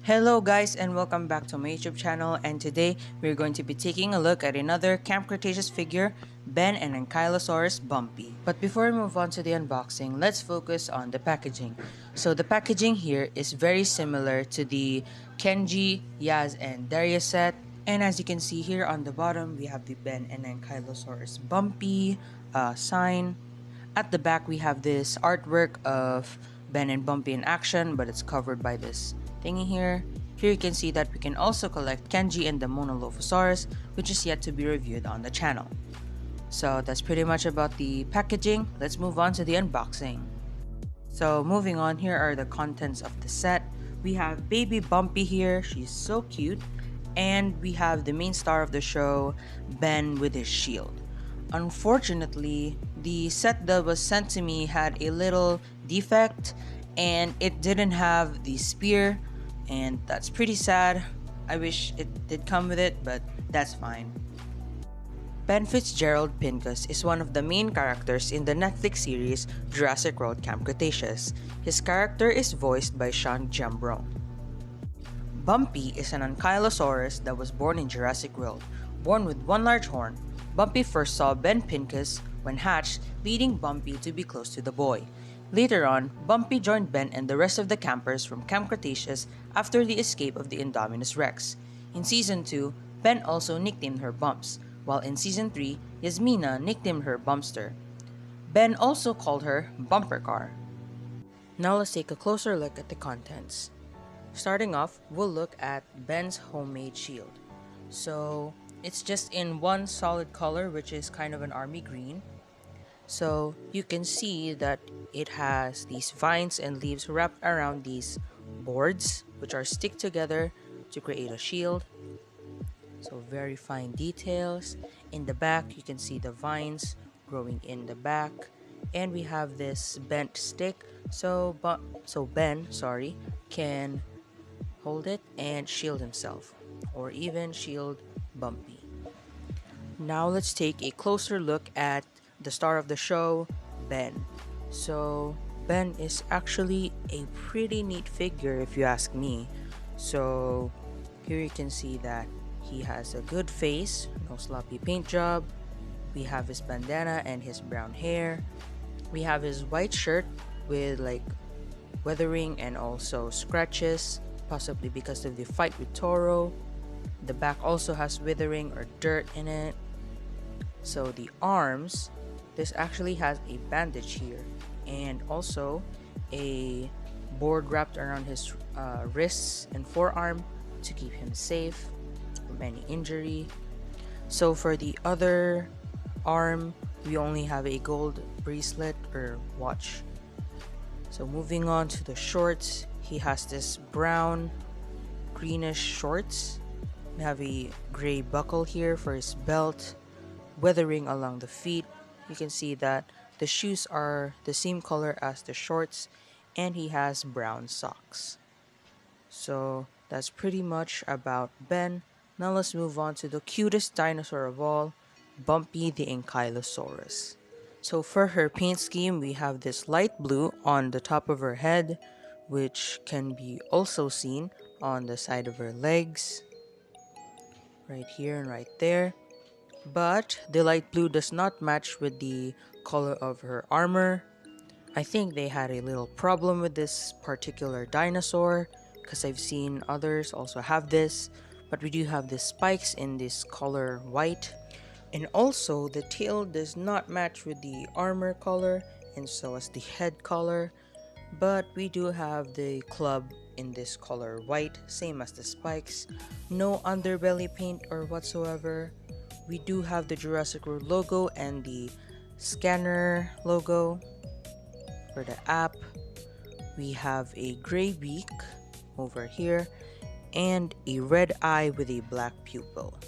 Hello guys and welcome back to my YouTube channel, and today we're going to be taking a look at another Camp Cretaceous figure, Ben and Ankylosaurus Bumpy. But before we move on to the unboxing, let's focus on the packaging. So the packaging here is very similar to the Kenji, Yaz, and Darius set. And as you can see here on the bottom, we have the Ben and Ankylosaurus Bumpy sign. At the back, we have this artwork of Ben and Bumpy in action, but it's covered by this thingy here. Here you can see that we can also collect Kenji and the Monolophosaurus, which is yet to be reviewed on the channel. So that's pretty much about the packaging. Let's move on to the unboxing. So moving on, here are the contents of the set. We have baby Bumpy here, she's so cute. And we have the main star of the show, Ben with his shield. Unfortunately, the set that was sent to me had a little defect and it didn't have the spear, and that's pretty sad. I wish it did come with it, but that's fine. Ben Fitzgerald Pincus is one of the main characters in the Netflix series Jurassic World Camp Cretaceous. His character is voiced by Sean Giambrone. Bumpy is an Ankylosaurus that was born in Jurassic World. Born with one large horn, Bumpy first saw Ben Pincus when hatched, leading Bumpy to be close to the boy. Later on, Bumpy joined Ben and the rest of the campers from Camp Cretaceous after the escape of the Indominus Rex. In Season 2, Ben also nicknamed her Bumps, while in Season 3, Yasmina nicknamed her Bumpster. Ben also called her Bumper Car. Now let's take a closer look at the contents. Starting off, we'll look at Ben's homemade shield. So it's just in one solid color, which is kind of an army green. So you can see that it has these vines and leaves wrapped around these boards, which are stick together to create a shield. So very fine details. In the back, you can see the vines growing in the back. And we have this bent stick, so Ben can hold it and shield himself, or even shield Bumpy. Now let's take a closer look at the star of the show, Ben. So Ben is actually a pretty neat figure if you ask me. So here you can see that he has a good face, no sloppy paint job. We have his bandana and his brown hair. We have his white shirt with like weathering and also scratches, possibly because of the fight with Toro. The back also has withering or dirt in it. So the arms, this actually has a bandage here and also a board wrapped around his wrists and forearm to keep him safe from any injury. So for the other arm, we only have a gold bracelet or watch. So moving on to the shorts, he has this brown greenish shorts. We have a gray buckle here for his belt, weathering along the feet. You can see that the shoes are the same color as the shorts, and he has brown socks. So that's pretty much about Ben. Now let's move on to the cutest dinosaur of all, Bumpy the Ankylosaurus. So for her paint scheme, we have this light blue on the top of her head, which can be also seen on the side of her legs, right here and right there. But the light blue does not match with the color of her armor. I think they had a little problem with this particular dinosaur, because I've seen others also have this, but we do have the spikes in this color white. And also the tail does not match with the armor color, and so as the head color. But we do have the club in this color white, same as the spikes. No underbelly paint or whatsoever. We do have the Jurassic World logo and the scanner logo for the app. We have a gray beak over here and a red eye with a black pupil.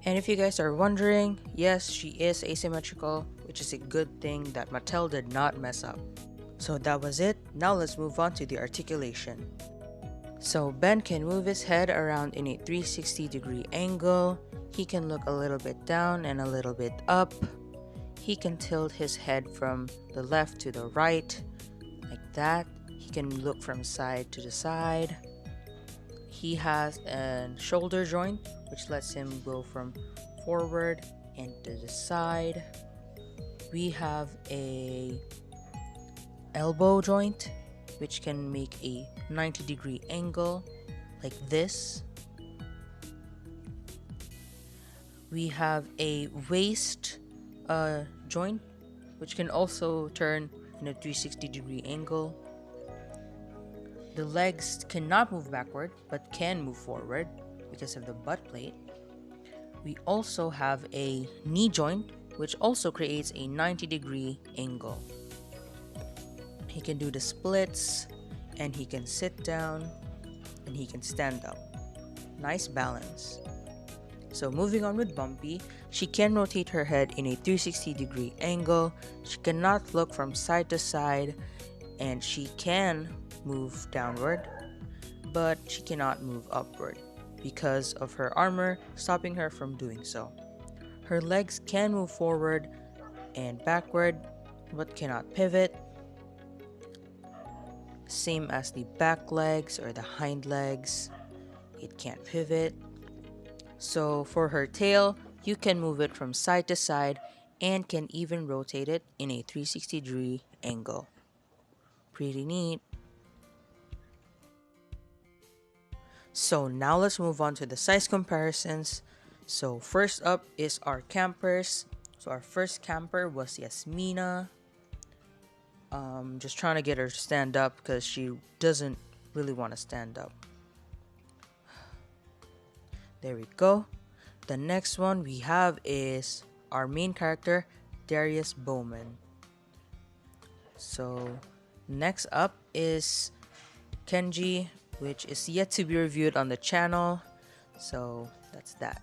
And if you guys are wondering, yes, she is asymmetrical, which is a good thing that Mattel did not mess up. So that was it. Now let's move on to the articulation. So Ben can move his head around in a 360-degree angle. He can look a little bit down and a little bit up. He can tilt his head from the left to the right, like that. He can look from side to the side. He has a shoulder joint which lets him go from forward and to the side. We have a elbow joint which can make a 90-degree angle like this. We have a waist joint which can also turn in a 360-degree angle. The legs cannot move backward but can move forward because of the butt plate. We also have a knee joint which also creates a 90-degree angle. He can do the splits, and he can sit down, and he can stand up. Nice balance. So moving on with Bumpy, she can rotate her head in a 360-degree angle. She cannot look from side to side, and she can move downward, but she cannot move upward because of her armor stopping her from doing so. Her legs can move forward and backward, but cannot pivot. Same as the back legs or the hind legs, it can't pivot. So for her tail, you can move it from side to side and can even rotate it in a 360-degree angle. Pretty neat. So now let's move on to the size comparisons. So first up is our campers. So our first camper was Yasmina. Just trying to get her to stand up because she doesn't really want to stand up. There we go. The next one we have is our main character, Darius Bowman. So next up is Kenji, which is yet to be reviewed on the channel. So that's that.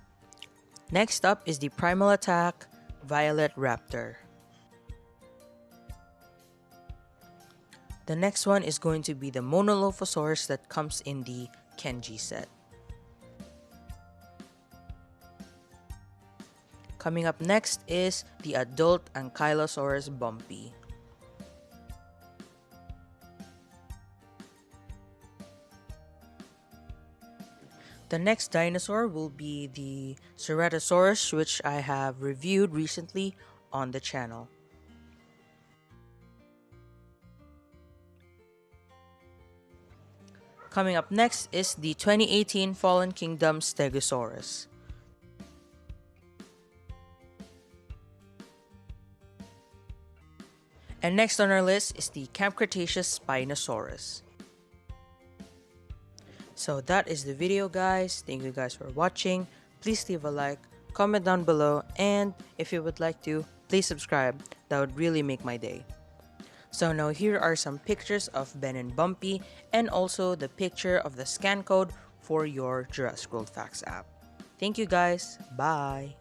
Next up is the Primal Attack Violet Raptor. The next one is going to be the Monolophosaurus that comes in the Kenji set. Coming up next is the adult Ankylosaurus Bumpy. The next dinosaur will be the Ceratosaurus, which I have reviewed recently on the channel. Coming up next is the 2018 Fallen Kingdom Stegosaurus. And next on our list is the Camp Cretaceous Spinosaurus. So that is the video, guys. Thank you guys for watching. Please leave a like, comment down below, and if you would like to, please subscribe. That would really make my day. So now here are some pictures of Ben and Bumpy, and also the picture of the scan code for your Jurassic World Facts app. Thank you guys. Bye.